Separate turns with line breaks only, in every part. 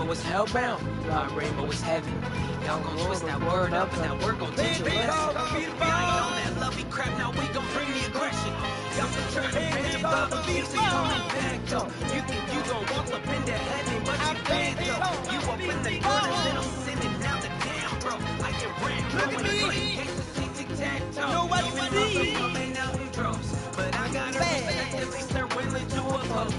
rainbow is hellbound, my rainbow is heavy. Y'all gon' twist that word up and that word gon' teach you a lesson. Y'all on that lovey crap, now we gon' bring the aggression. Y'all can turn the page above the keys and coming back though. You think you gon' walk up in that heaven, but you can't though. You up in the corner and I'm sending out the damn bro. I get ran, bro, in the green gangsters see tic-tac-toe.
Know what you see?
Coming out in droves, but I gotta respect at least they're willing to oppose.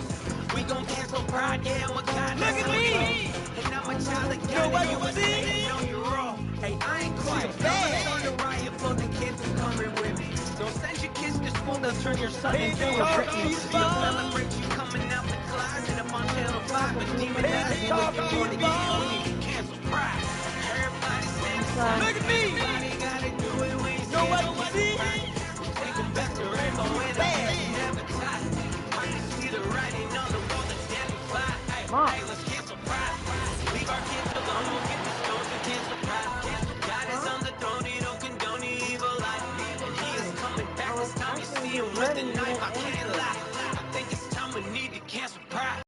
We gon' cancel pride, yeah, I'm a god.
Look at me!
And I'm a child of
Know
God,
what
and
you
you was
see?
saying, no, you're wrong. Hey, I ain't quiet.
bad.
I'm on the riot for the kids who coming with me. Don't send your kids to school, they'll turn your son into a Britney. Still celebrate you coming out the closet up on channel 5, but demonize you if you wanna get it, we need to cancel pride. Everybody saying the same.
Look at me!
Everybody gotta do it when you
Know
say
what
no,
you
it's
see?
right. Take them back to rainbow and I never tie. I can see the writing on the wall, the damn fly. Hey, let's cancel pride. Leave our kids alone, we'll get the stones and cancel pride. God is on the throne, he don't condone the evil life. And he is coming back this time, you see him with the knife. I can't lie, I think it's time we need to cancel pride.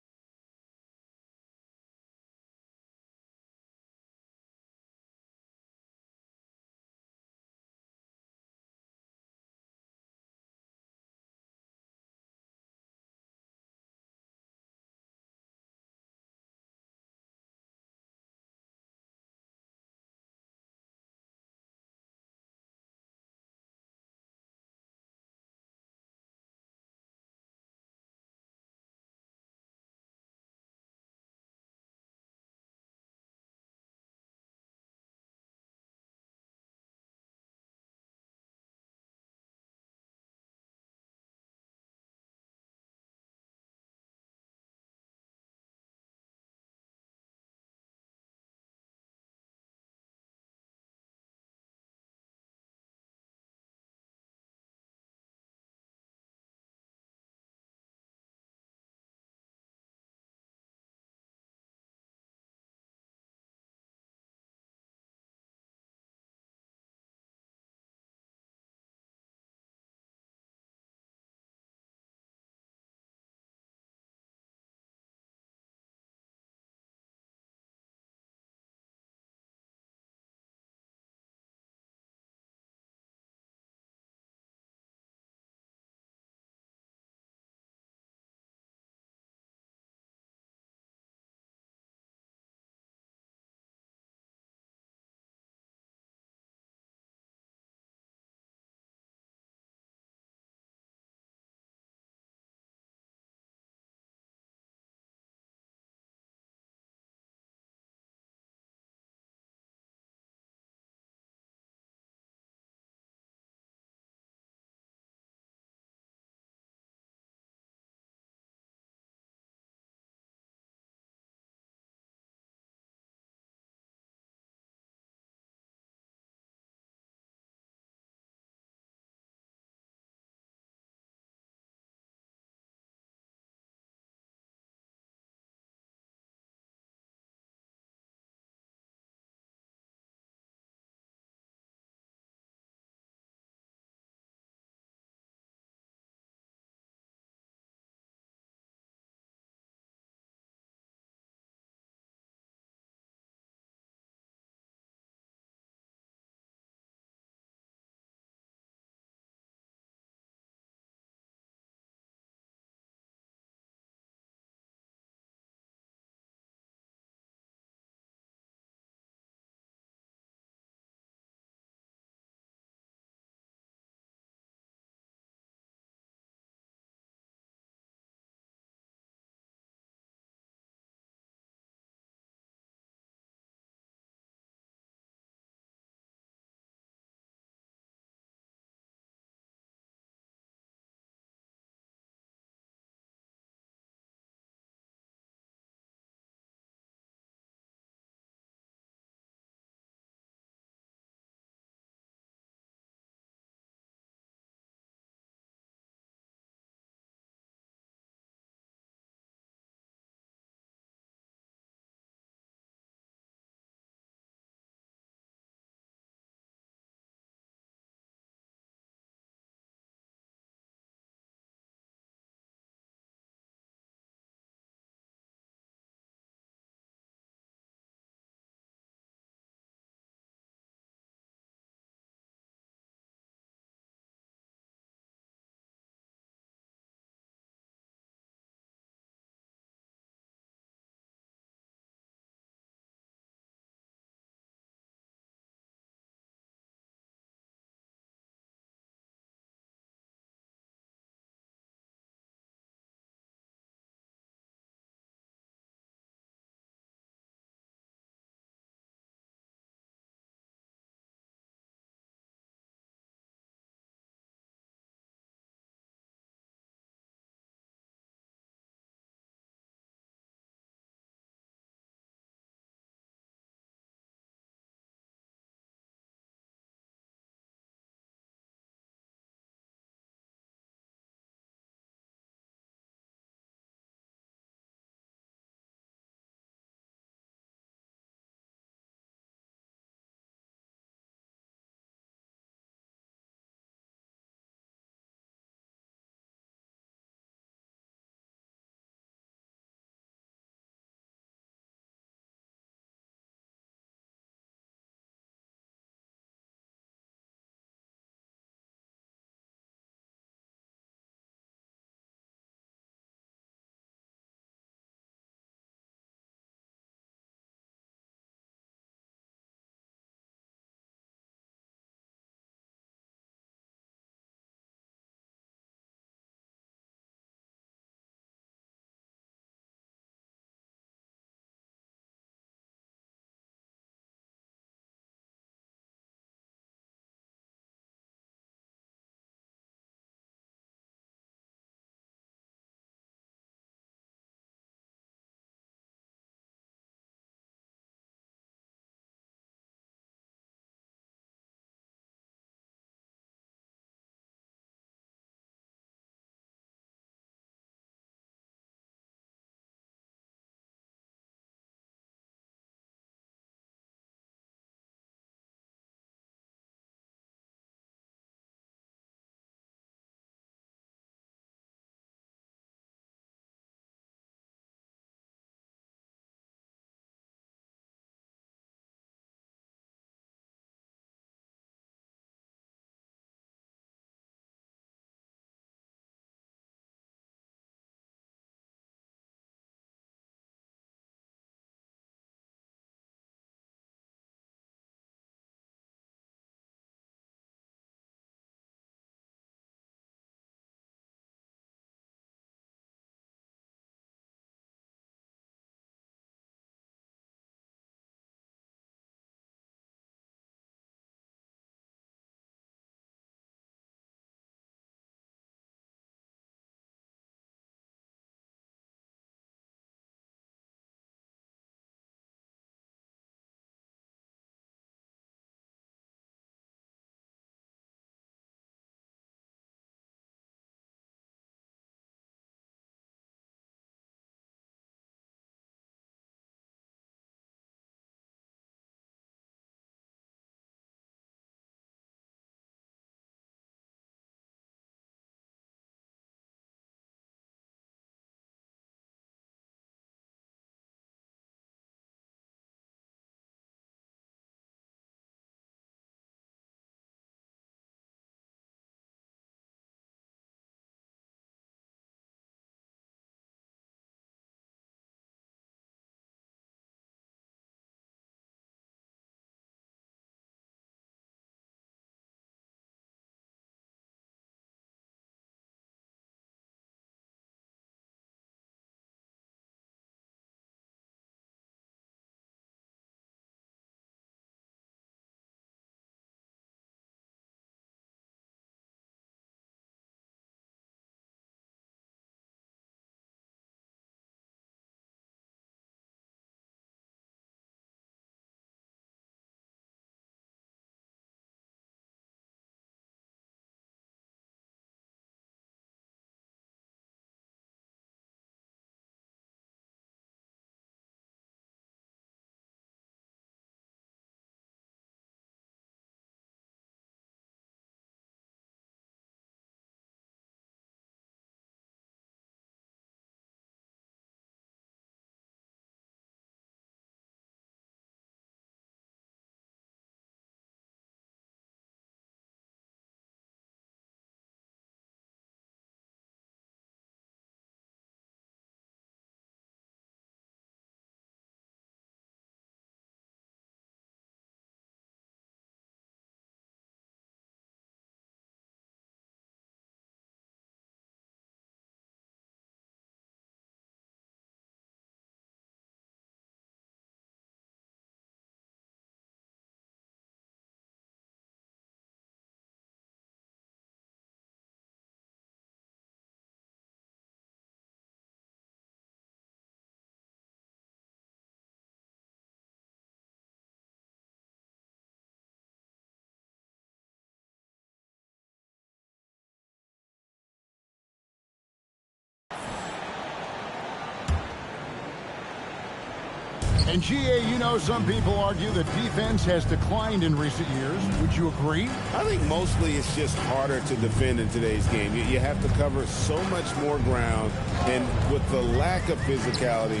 And GA, you know, some people argue that defense has declined in recent years. Would you agree?
I think mostly it's just harder to defend in today's game. You have to cover so much more ground, and with the lack of physicality,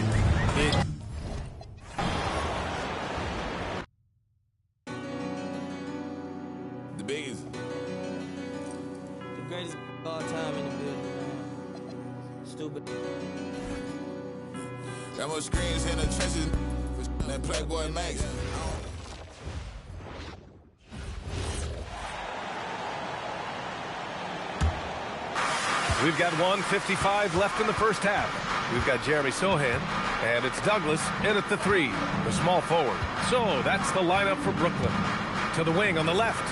the biggest.
The greatest of all time in the building, man. Stupid.
Got more screens in the trenches than Playboy makes.
We've got 1:55 left in the first half. We've got Jeremy Sohan, and it's Douglas in at the 3, the small forward. So that's the lineup for Brooklyn. To the wing on the left.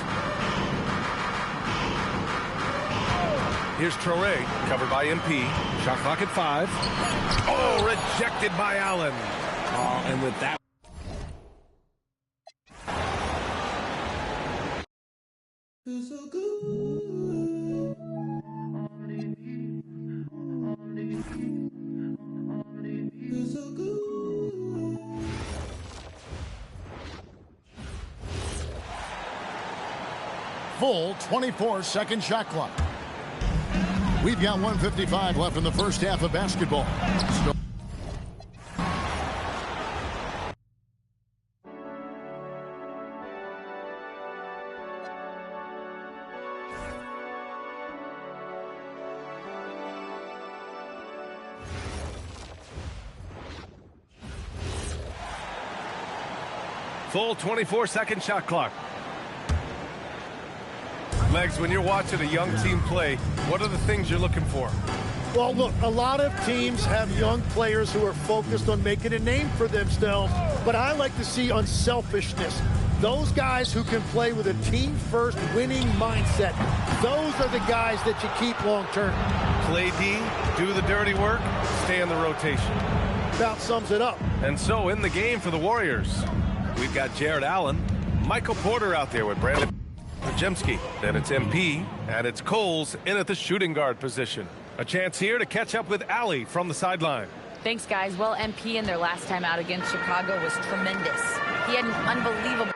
Here's Traore, covered by MP. Shot clock at 5. Oh, rejected by Allen. Oh, and with that.
So good. So good.
Full 24-second shot clock. We've got 1:55 left in the first half of basketball.
Full 24-second shot clock. Legs, when you're watching a young team play, what are the things you're looking for?
Well, look, a lot of teams have young players who are focused on making a name for themselves, but I like to see unselfishness. Those guys who can play with a team-first winning mindset, those are the guys that you keep long-term.
Play D, do the dirty work, stay in the rotation.
About sums it up.
And so in the game for the Warriors, we've got Jared Allen, Michael Porter out there with Brandon Jemski. Then it's MP, and it's Coles in at the shooting guard position. A chance here to catch up with Allie from the sideline.
Thanks, guys. Well, MP in their last time out against Chicago was tremendous. He had an unbelievable...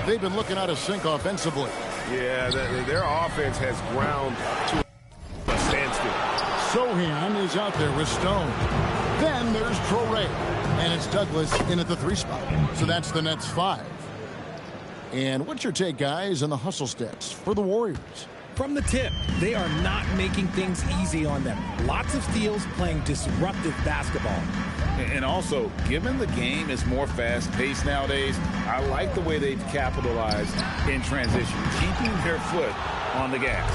They've been looking out of sync offensively.
Yeah, their offense has ground to a standstill.
Sohan is out there with Stone. Then there's Traore. And it's Douglas in at the 3 spot. So that's the Nets 5. And what's your take, guys, on the hustle steps for the Warriors?
From the tip, they are not making things easy on them. Lots of steals, playing disruptive basketball.
And also, given the game is more fast-paced nowadays, I like the way they've capitalized in transition, keeping their foot on the gas.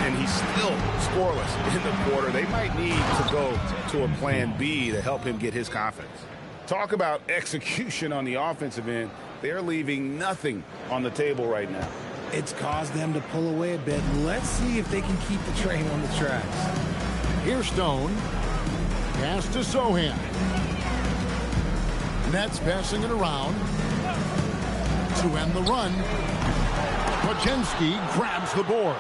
And he's still scoreless in the quarter. They might need to go to a plan B to help him get his confidence. Talk about execution on the offensive end. They're leaving nothing on the table right now.
It's caused them to pull away a bit. Let's see if they can keep the train on the tracks.
Here's Stone. Pass to Sohan. Nets passing it around to end the run. Podziemski grabs the board.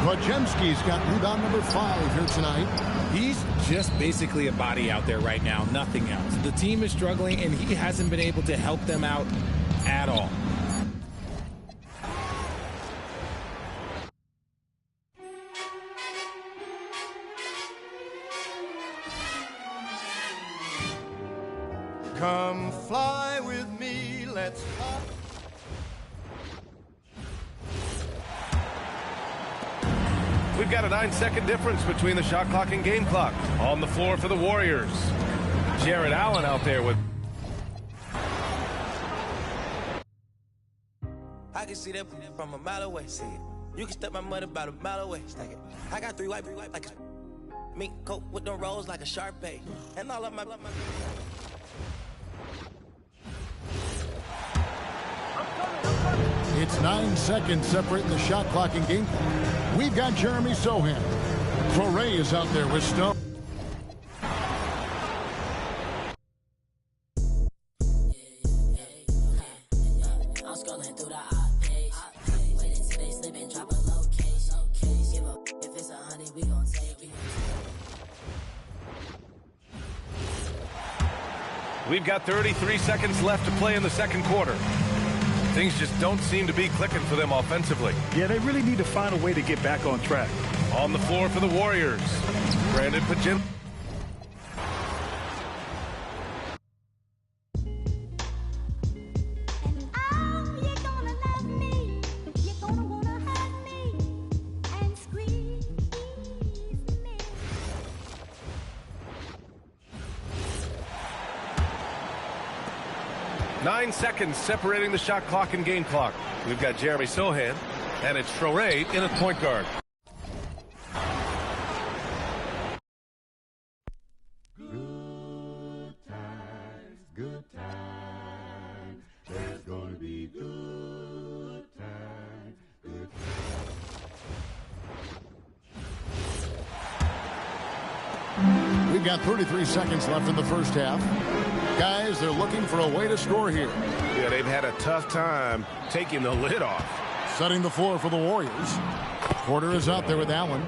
Podziemski's got rebound number 5 here tonight.
He's just basically a body out there right now, nothing else. The team is struggling, and he hasn't been able to help them out at all.
Come fly with me, let's fly.
We've got a 9-second difference between the shot clock and game clock. On the floor for the Warriors, Jared Allen out there with...
I can see that from a mile away. See it. You can step my mother about a mile away. Stack it. I got 3 white like a mink coat with them rolls like a Sharpay. And all of my...
It's 9 seconds separating the shot clock and game clock. We've got Jeremy Sohan. Torrey is out there with Stone.
We've got 33 seconds left to play in the second quarter. Things just don't seem to be clicking for them offensively.
Yeah, they really need to find a way to get back on track.
On the floor for the Warriors, Brandon Pajim. Nine seconds separating the shot clock and game clock. We've got Jeremy Sohan, and it's Torrey in at point guard.
Good times. There's gonna be good times. Good times.
We've got 33 seconds left in the first half. Guys, they're looking for a way to score here.
Yeah, they've had a tough time taking the lid off.
Setting the floor for the Warriors. Porter is out there with Allen.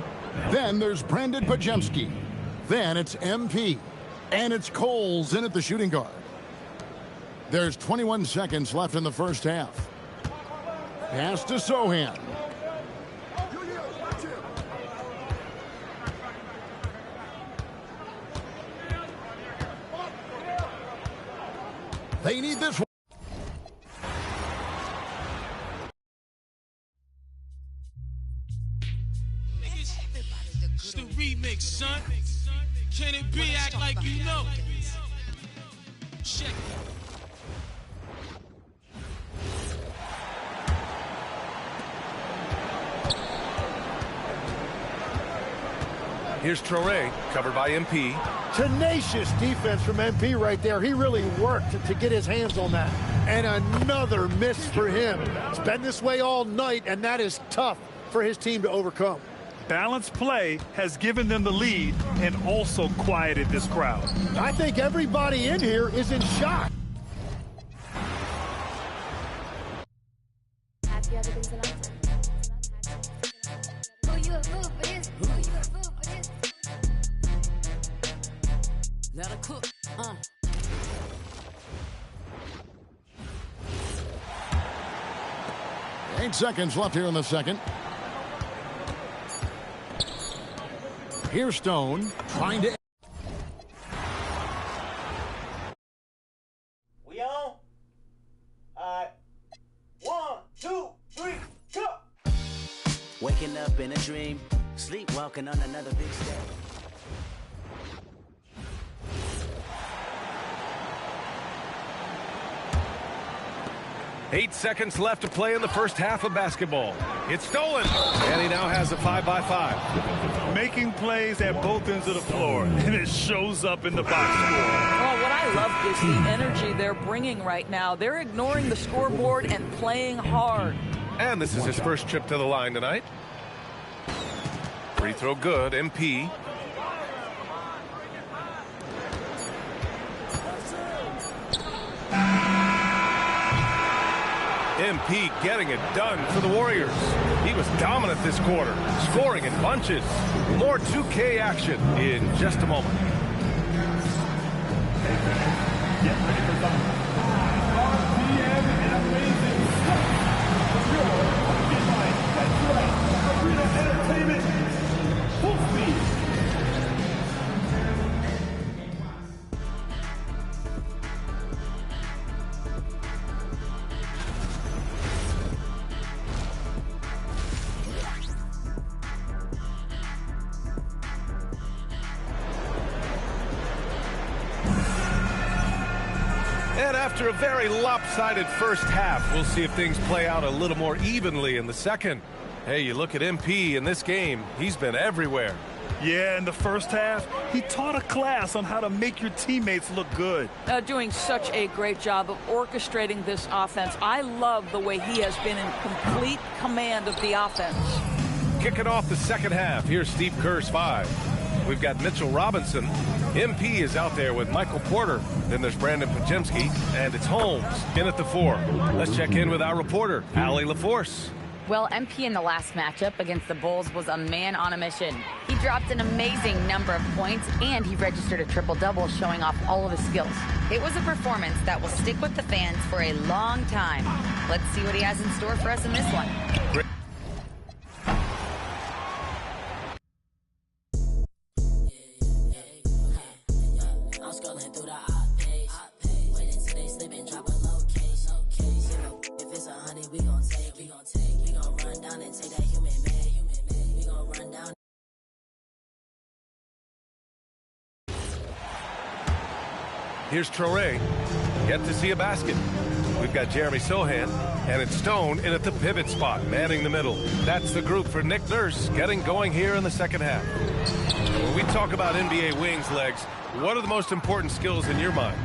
Then there's Brandon Pajemski. Then it's MP. And it's Coles in at the shooting guard. There's 21 seconds left in the first half. Pass to Sohan. They need this one.
It's the remix, son. Can it be? Act like you know. Check it.
Here's Torrey, covered by MP.
Tenacious defense from MP right there. He really worked to get his hands on that. And another miss for him. It's been this way all night, and that is tough for his team to overcome.
Balanced play has given them the lead and also quieted this crowd.
I think everybody in here is in shock.
Let her cook.
8 seconds left here in the second. Here's Stone trying to.
We on? Alright. 1, 2, 3, go!
Waking up in a dream, sleepwalking on another big step.
Eight seconds left to play in the first half of basketball. It's stolen, and he now has a 5-by-5.
Making plays at both ends of the floor, and it shows up in the box score.
Well, what I love is the energy they're bringing right now. They're ignoring the scoreboard and playing hard.
And this is his first trip to the line tonight. Free throw good, MP. MP getting it done for the Warriors. He was dominant this quarter, scoring in bunches. More 2K action in just a moment.
Get ready for some RPM and amazing stuff. That's right. Arena Entertainment. Full speed.
And after a very lopsided first half, we'll see if things play out a little more evenly in the second. Hey, you look at MP in this game, he's been everywhere.
Yeah, in the first half, he taught a class on how to make your teammates look good.
Doing such a great job of orchestrating this offense. I love the way he has been in complete command of the offense.
Kicking off the second half, here's Steve Kerr's 5. We've got Mitchell Robinson. MP is out there with Michael Porter. Then there's Brandon Pajemski, and it's Holmes in at the 4. Let's check in with our reporter, Allie LaForce.
Well, MP in the last matchup against the Bulls was a man on a mission. He dropped an amazing number of points, and he registered a triple-double, showing off all of his skills. It was a performance that will stick with the fans for a long time. Let's see what he has in store for us in this one.
Here's Traore, yet to see a basket. We've got Jeremy Sohan, and it's Stone in at the pivot spot, manning the middle. That's the group for Nick Nurse getting going here in the second half. When we talk about NBA wings, Legs, what are the most important skills in your mind?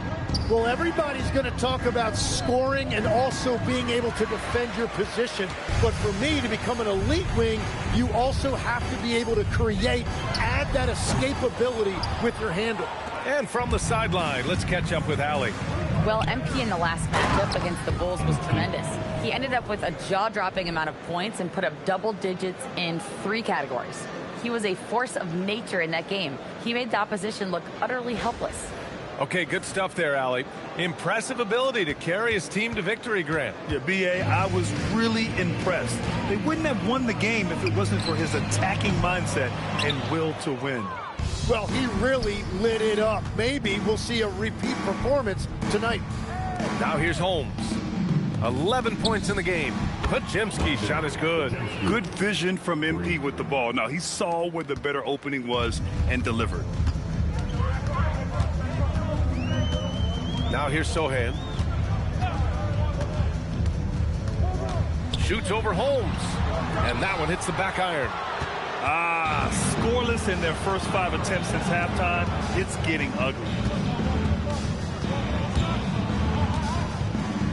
Well, everybody's going to talk about scoring and also being able to defend your position. But for me, to become an elite wing, you also have to be able to create, add that escapability with your handle.
And from the sideline, let's catch up with Allie.
Well, MP in the last matchup against the Bulls was tremendous. He ended up with a jaw-dropping amount of points and put up double digits in 3 categories. He was a force of nature in that game. He made the opposition look utterly helpless.
Okay, good stuff there, Allie. Impressive ability to carry his team to victory, Grant.
Yeah, B.A., I was really impressed. They wouldn't have won the game if it wasn't for his attacking mindset and will to win.
Well, he really lit it up. Maybe we'll see a repeat performance tonight.
Now here's Holmes. 11 points in the game. Pajemski's shot is good.
Good vision from MP with the ball. Now, he saw where the better opening was and delivered.
Now here's Sohan. Shoots over Holmes. And that one hits the back iron.
Scoreless in their first 5 attempts since halftime. It's getting ugly.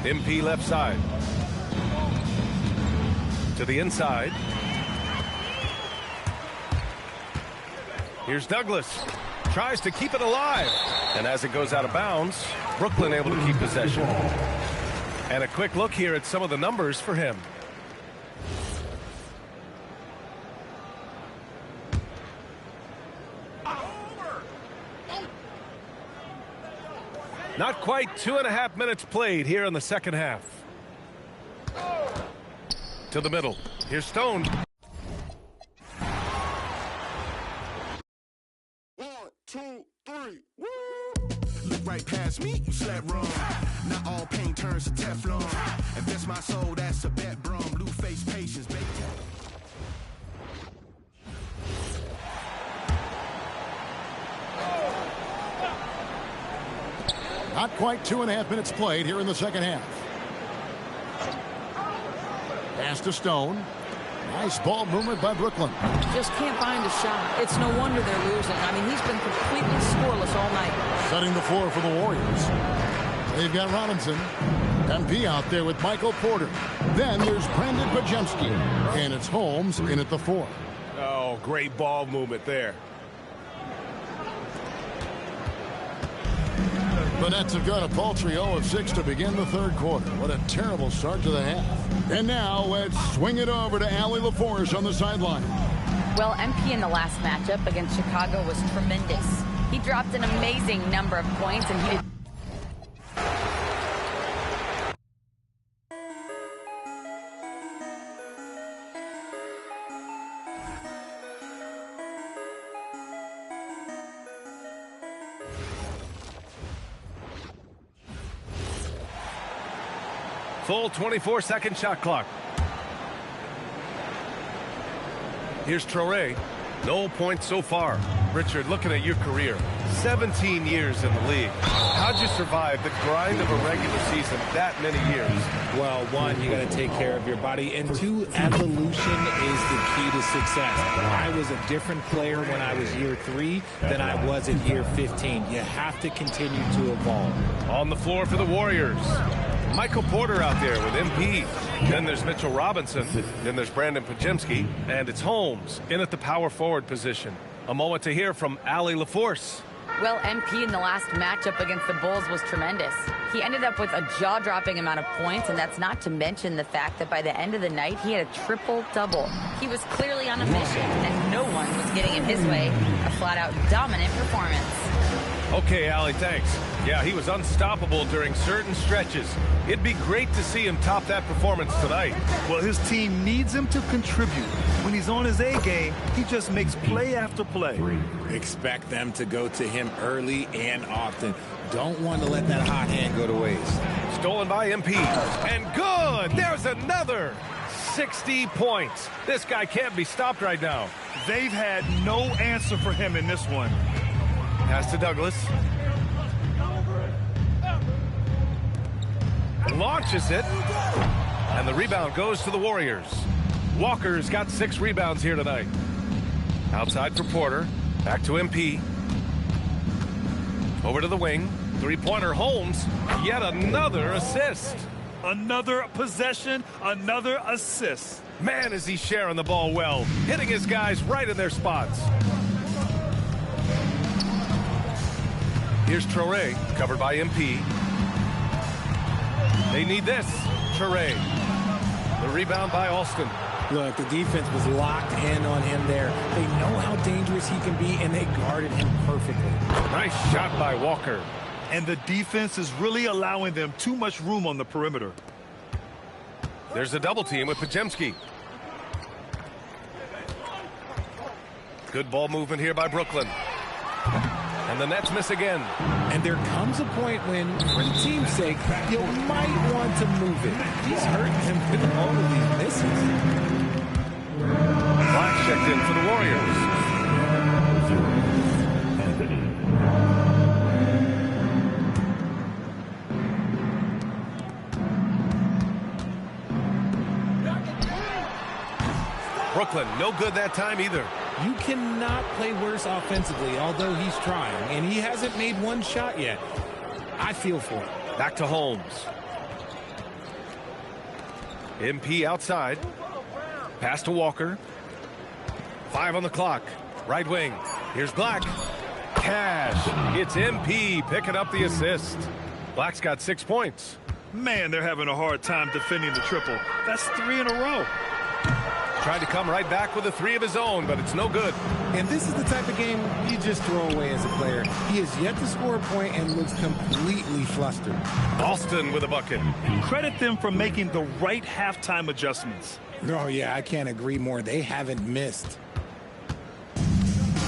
MP left side. To the inside. Here's Douglas. Tries to keep it alive. And as it goes out of bounds, Brooklyn able to keep possession. And a quick look here at some of the numbers for him. Not quite 2.5 minutes played here in the second half. To the middle. Here's Stone.
1, 2, 3. Woo! Look right past me, you slept wrong. Not all pain turns to Teflon. If that's my soul, that's a bet brum. Blue face patience, baby.
Not quite 2.5 minutes played here in the second half. Pass to Stone. Nice ball movement by Brooklyn.
Just can't find a shot. It's no wonder they're losing. I mean, he's been completely scoreless all night.
Setting the floor for the Warriors. They've got Robinson. MP out there with Michael Porter. Then there's Brandon Pajemski. And it's Holmes in at the 4.
Oh, great ball movement there.
The Nets have got a paltry 0 of 6 to begin the third quarter. What a terrible start to the half. And now let's swing it over to Allie LaForce on the sideline.
Well, MP in the last matchup against Chicago was tremendous. He dropped an amazing number of points, and he did.
Full 24-second shot clock. Here's Traore. No points so far. Richard, looking at your career, 17 years in the league. How'd you survive the grind of a regular season that many years?
Well, one, you got to take care of your body, and two, evolution is the key to success. I was a different player when I was year 3 than I was at year 15. You have to continue to evolve.
On the floor for the Warriors, Michael Porter out there with MP. Then there's Mitchell Robinson. Then there's Brandon Pajemski. And it's Holmes in at the power forward position. A moment to hear from Allie LaForce.
Well, MP in the last matchup against the Bulls was tremendous. He ended up with a jaw-dropping amount of points, and that's not to mention the fact that by the end of the night, he had a triple-double. He was clearly on a mission, and no one was getting in his way. A flat-out dominant performance.
Okay, Allie, thanks. Yeah, he was unstoppable during certain stretches. It'd be great to see him top that performance tonight.
Well, his team needs him to contribute. When he's on his A game, he just makes play after play.
Expect them to go to him early and often. Don't want to let that hot hand go to waste.
Stolen by MP. And good! There's another! 60 points. This guy can't be stopped right now.
They've had no answer for him in this one.
Pass to Douglas. Launches it. And the rebound goes to the Warriors. Walker's got 6 rebounds here tonight. Outside for Porter. Back to MP. Over to the wing. Three-pointer Holmes. Yet another assist.
Another possession, another assist.
Man, is he sharing the ball well. Hitting his guys right in their spots. Here's Traore, covered by MP. They need this. Traore. The rebound by Alston.
Look, the defense was locked in on him there. They know how dangerous he can be, and they guarded him perfectly.
Nice shot by Walker.
And the defense is really allowing them too much room on the perimeter.
There's a double team with Pajemski. Good ball movement here by Brooklyn. And the Nets miss again.
And there comes a point when, for the team's sake, you might want to move it. He's hurting him with all of these misses.
Black checked in for the Warriors. Brooklyn, no good that time either.
You cannot play worse offensively, although he's trying, and he hasn't made one shot yet. I feel for him.
Back to Holmes. MP outside. Pass to Walker. 5 on the clock. Right wing. Here's Black. Cash. It's MP picking up the assist. Black's got 6 points.
Man, they're having a hard time defending the triple. That's 3 in a row.
Tried to come right back with a 3 of his own, but it's no good.
And this is the type of game you just throw away as a player. He has yet to score a point and looks completely flustered.
Alston with a bucket.
Credit them for making the right halftime adjustments.
Oh, yeah, I can't agree more. They haven't missed.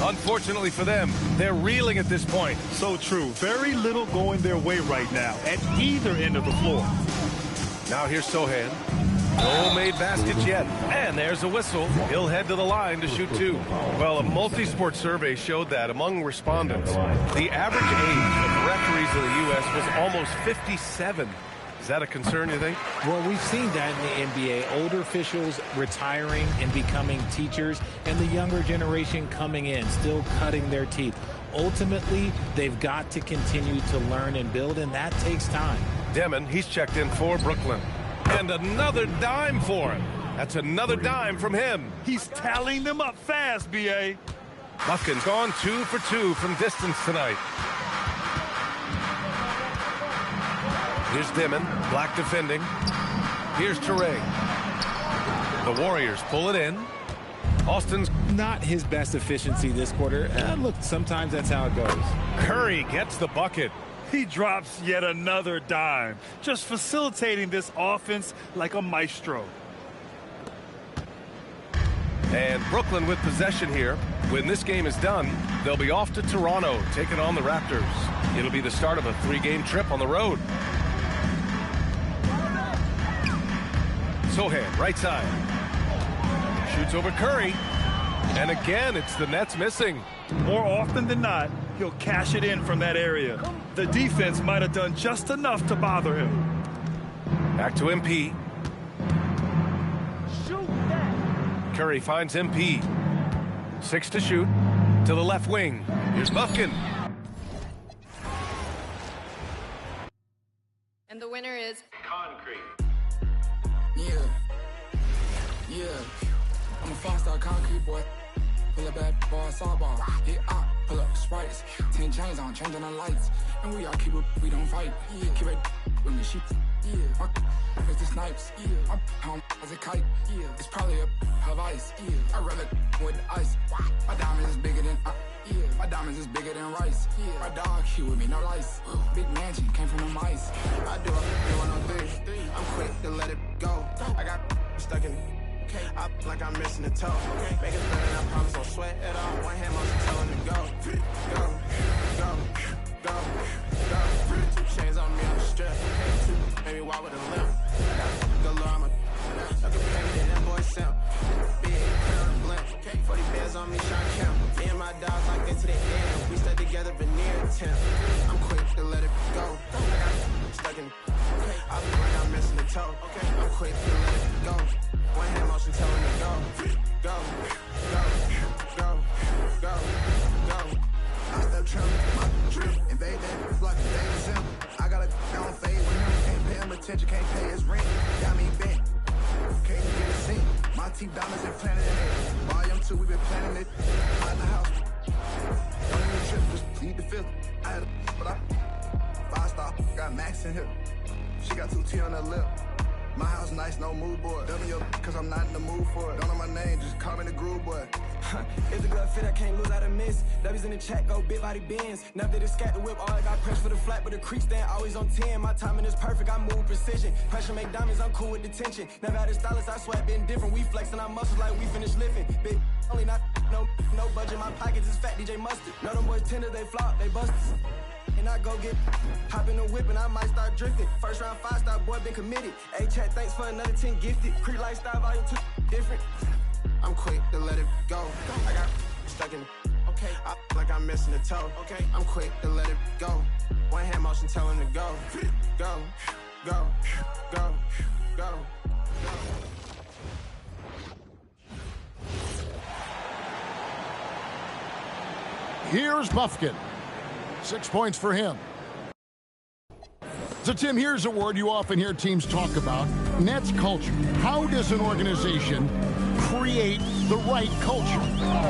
Unfortunately for them, they're reeling at this point.
So true. Very little going their way right now at either end of the floor.
Now here's Sohan. No made baskets yet. And there's a whistle. He'll head to the line to shoot 2. Well, a multi-sport survey showed that among respondents, the average age of referees in the U.S. was almost 57. Is that a concern, you think?
Well, we've seen that in the NBA. Older officials retiring and becoming teachers, and the younger generation coming in, still cutting their teeth. Ultimately, they've got to continue to learn and build, and that takes time.
Demon, he's checked in for Brooklyn. And another dime for him. That's another dime from him.
He's tallying them up fast, B.A.
Buckin's gone 2 for 2 from distance tonight. Here's Dimon. Black defending. Here's Traore. The Warriors pull it in. Austin's
not his best efficiency this quarter. Look, sometimes that's how it goes.
Curry gets the bucket.
He drops yet another dime, just facilitating this offense like a maestro.
And Brooklyn with possession here. When this game is done, they'll be off to Toronto, taking on the Raptors. It'll be the start of a 3-game trip on the road. Sohan, right side. Shoots over Curry. And again, it's the Nets missing.
More often than not, he'll cash it in from that area. The defense might have done just enough to bother him.
Back to MP. Curry finds MP. 6 to shoot. To the left wing. Here's Buffkin.
And the winner is
Concrete.
Yeah. I'm a five-star concrete boy. Pull up bad ball, saw ball. Hit up, pull up sprites. 10 chains on, changing the lights. And we all keep it, we don't fight. Keep it when the sheep. My is the snipes. My home as a kite. It's probably a of ice. I'd rather with the ice. My diamonds is bigger than my diamonds is bigger than rice. My dog, he with me, no lice. Big mansion, came from the mice.
I do it, 103. I'm quick to let it go. I got stuck in it. I like I'm missing a toe. Make it better, I promise I'll sweat at all. One hand motion telling to go. Go. 2 chains on me on the strip. 2, maybe walk with a limp. Galore, I'm a pay me that boy simp. Big, blimp. 40 bands on me, Sean Kemp. Me and my dogs locked into the end. We stuck together, veneer attempt. I'm quick to let it go. I got stuck in. I feel like I'm missing a toe. I'm quick to let it go. One hand motion telling me go.
I step trim, my drip, invade that block, invade him. I got a down fade with him. Can't pay him attention, can't pay his rent. Got me bent, can't even get a scene. My team diamonds implanted in it. Volume 2, we been planning it. Out in the house. Don't even trip, just need to feel it. I had a but I 5-star, got Max in here. She got 2 T on her lip. My house nice, no mood board. W cause I'm not in the mood for it. Don't know my name, just call me the groove boy.
It's a good fit, I can't lose out of miss. W's in the chat, go big body bends. Never did a scat the whip, all I got pressed for the flat, but the creek stand always on 10. My timing is perfect, I move with precision. Pressure make diamonds, I'm cool with the tension. Never had a stylist, I sweat, been different. We flexing our muscles like we finished lifting. Big only not no budget, my pockets is fat, DJ Mustard. Know them boys tender, they flop, they busted. And I go get hop in the whip and I might start drifting. First round 5-star boy been committed. A chat thanks for another 10 gifted. Creek lifestyle volume 2 different. I'm quick to let it go. I got stuck in. I feel like I'm missing a toe. I'm quick to let it go. One hand motion telling to go. Go.
Here's Buffkin. 6 points for him. So, Tim, here's a word you often hear teams talk about. Nets culture. How does an organization create the right culture?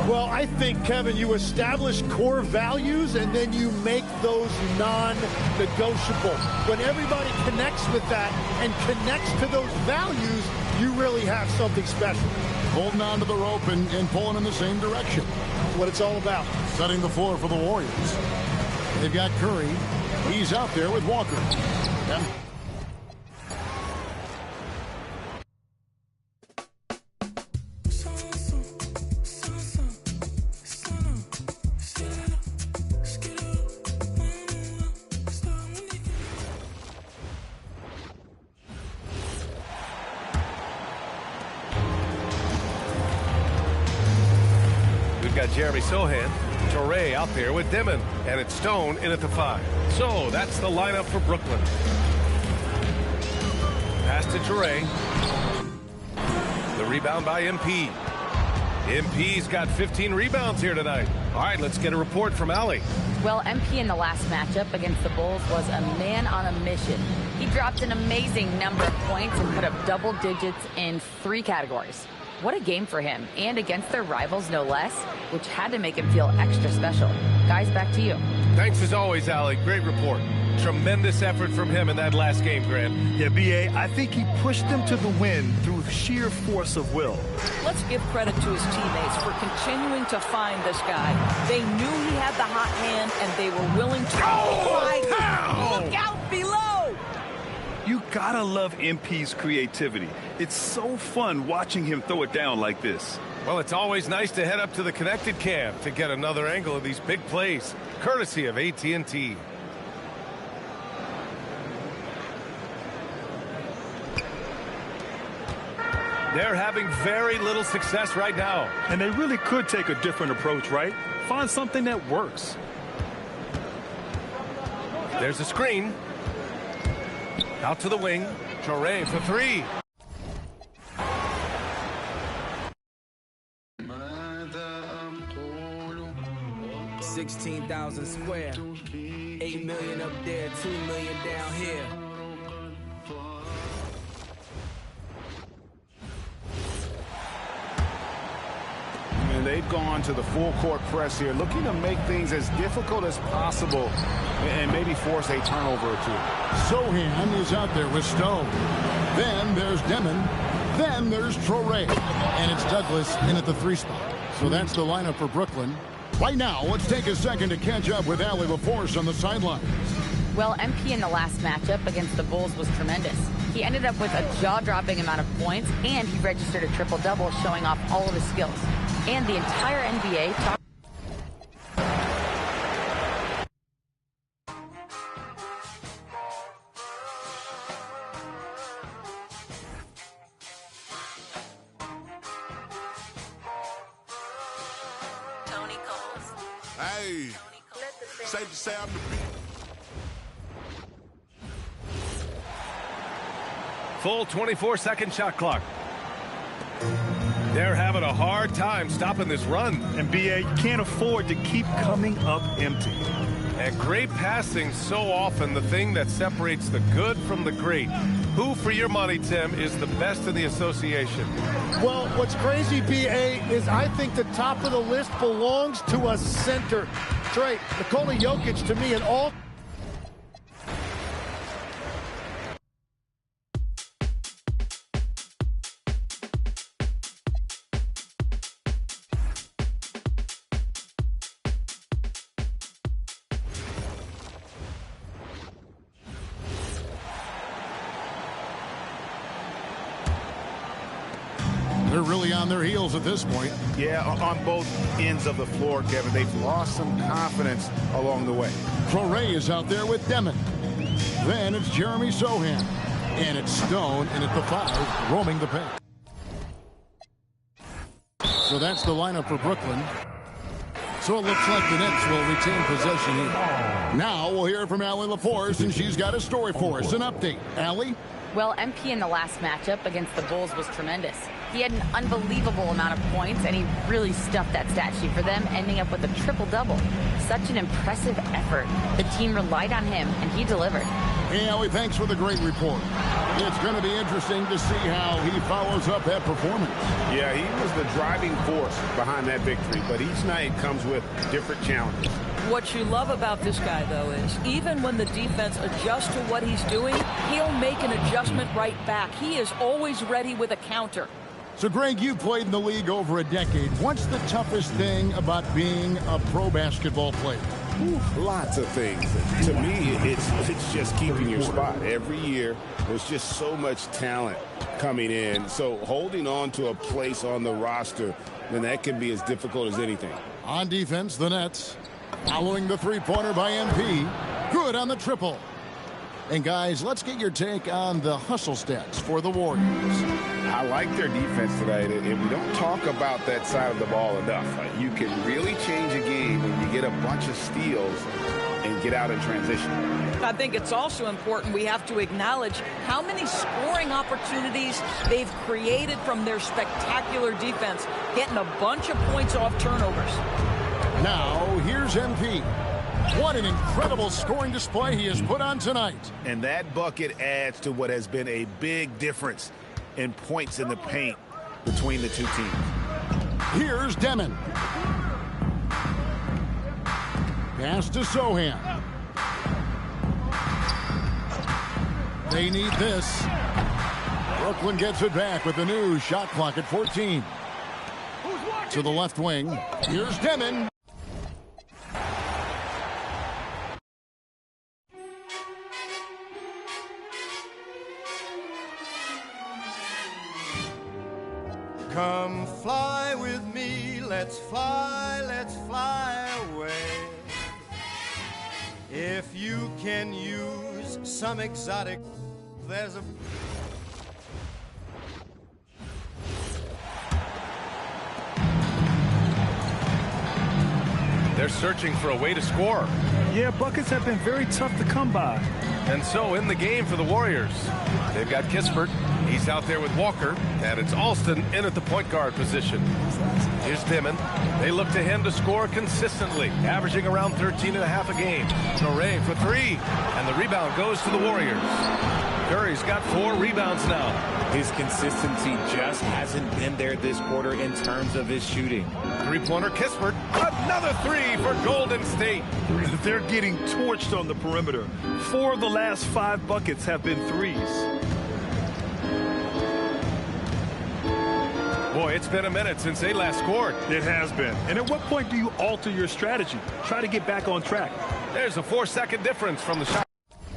Well, I think, Kevin, you establish core values and then you make those non-negotiable. When everybody connects with that and connects to those values, you really have something special.
Holding on to the rope and pulling in the same direction.
That's what it's all about.
Setting the floor for the Warriors. They've got Curry. He's out there with Walker. And
we've got Jeremy Sohan. Torrey out there with Dimon, and it's Stone in at the 5. So that's the lineup for Brooklyn. Pass to Torrey. The rebound by MP. MP's got 15 rebounds here tonight. All right, let's get a report from Allie.
Well, MP in the last matchup against the Bulls was a man on a mission. He dropped an amazing number of points and put up double digits in 3 categories. What a game for him, and against their rivals, no less, which had to make him feel extra special. Guys, back to you.
Thanks as always, Allie. Great report. Tremendous effort from him in that last game, Grant.
Yeah, B.A., I think he pushed them to the win through sheer force of will.
Let's give credit to his teammates for continuing to find this guy. They knew he had the hot hand, and they were willing to Look out below!
You gotta love MP's creativity. It's so fun watching him throw it down like this.
Well, it's always nice to head up to the connected cam to get another angle of these big plays, courtesy of AT&T. They're having very little success right now.
And they really could take a different approach, right? Find something that works.
There's a screen. Out to the wing. Toure for three.
16,000 square, 8 million up there, 2 million down here.
And they've gone to the full court press here, looking to make things as difficult as possible and maybe force a turnover or two.
Sohan is out there with Stone. Then there's Demon. Then there's Toure. And it's Douglas in at the 3 spot. So that's the lineup for Brooklyn. Right now, let's take a second to catch up with Allie LaForce on the sideline.
Well, MP in the last matchup against the Bulls was tremendous. He ended up with a jaw-dropping amount of points, and he registered a triple-double, showing off all of his skills. And the entire NBA talked.
Hey, safe to say I'm the beat.
Full 24-second shot clock. They're having a hard time stopping this run.
And BA, you can't afford to keep coming up empty.
And great passing, so often the thing that separates the good from the great. Who, for your money, Tim, is the best in the association?
Well, what's crazy, BA, is I think the top of the list belongs to a center. Trey, Nikola Jokic, to me, in all...
They're really on their heels at this point.
Yeah, on both ends of the floor, Kevin. They've lost some confidence along the way.
Toure is out there with Demon. Then it's Jeremy Sohan. And it's Stone in at the 5, roaming the paint. So that's the lineup for Brooklyn. So it looks like the Nets will retain possession here. Now we'll hear from Allie LaForce, and she's got a story for us. An update. Allie?
Well, MP in the last matchup against the Bulls was tremendous. He had an unbelievable amount of points, and he really stuffed that stat sheet for them, ending up with a triple-double. Such an impressive effort. The team relied on him, and he delivered.
Hey, Allie, thanks for the great report. It's going to be interesting to see how he follows up that performance.
Yeah, he was the driving force behind that victory, but each night comes with different challenges.
What you love about this guy, though, is even when the defense adjusts to what he's doing, he'll make an adjustment right back. He is always ready with a counter.
So, Greg, you played in the league over a decade. What's the toughest thing about being a pro basketball player?
Lots of things. To me, it's just keeping your spot. Every year, there's just so much talent coming in. So holding on to a place on the roster, then that can be as difficult as anything.
On defense, the Nets following the three-pointer by MP. Good on the triple. And, guys, let's get your take on the hustle stats for the Warriors.
I like their defense tonight, and we don't talk about that side of the ball enough. You can really change a game when you get a bunch of steals and get out in transition.
I think it's also important we have to acknowledge how many scoring opportunities they've created from their spectacular defense, getting a bunch of points off turnovers.
Now, here's MP. What an incredible scoring display he has put on tonight.
And that bucket adds to what has been a big difference in points in the paint between the two teams.
Here's Demon. Pass to Sohan. They need this. Brooklyn gets it back with the new shot clock at 14. To the left wing. Here's Demon.
Come fly with me, let's fly away. If you can use some exotic, there's a...
They're searching for a way to score.
Yeah, buckets have been very tough to come by.
And so in the game for the Warriors, they've got Kispert. He's out there with Walker, and it's Alston in at the point guard position. Here's Dimon. They look to him to score consistently, averaging around 13.5 a game. Torrey for three, and the rebound goes to the Warriors. Curry's got 4 rebounds now.
His consistency just hasn't been there this quarter in terms of his shooting.
Three-pointer Kispert. Another 3 for Golden State.
They're getting torched on the perimeter. 4 of the last 5 buckets have been threes.
Boy, it's been a minute since they last scored.
It has been. And at what point do you alter your strategy? Try to get back on track.
There's a 4-second difference from the shot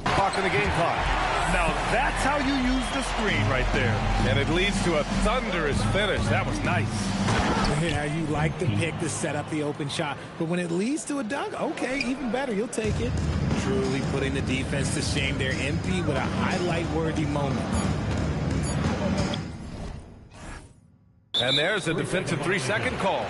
clock in the game clock.
Now that's how you use the screen right there.
And it leads to a thunderous finish. That was nice.
Yeah, you like the pick to set up the open shot. But when it leads to a dunk, okay, even better. You'll take it. Truly putting the defense to shame there. MP with a highlight-worthy moment.
And there's a defensive 3-second call.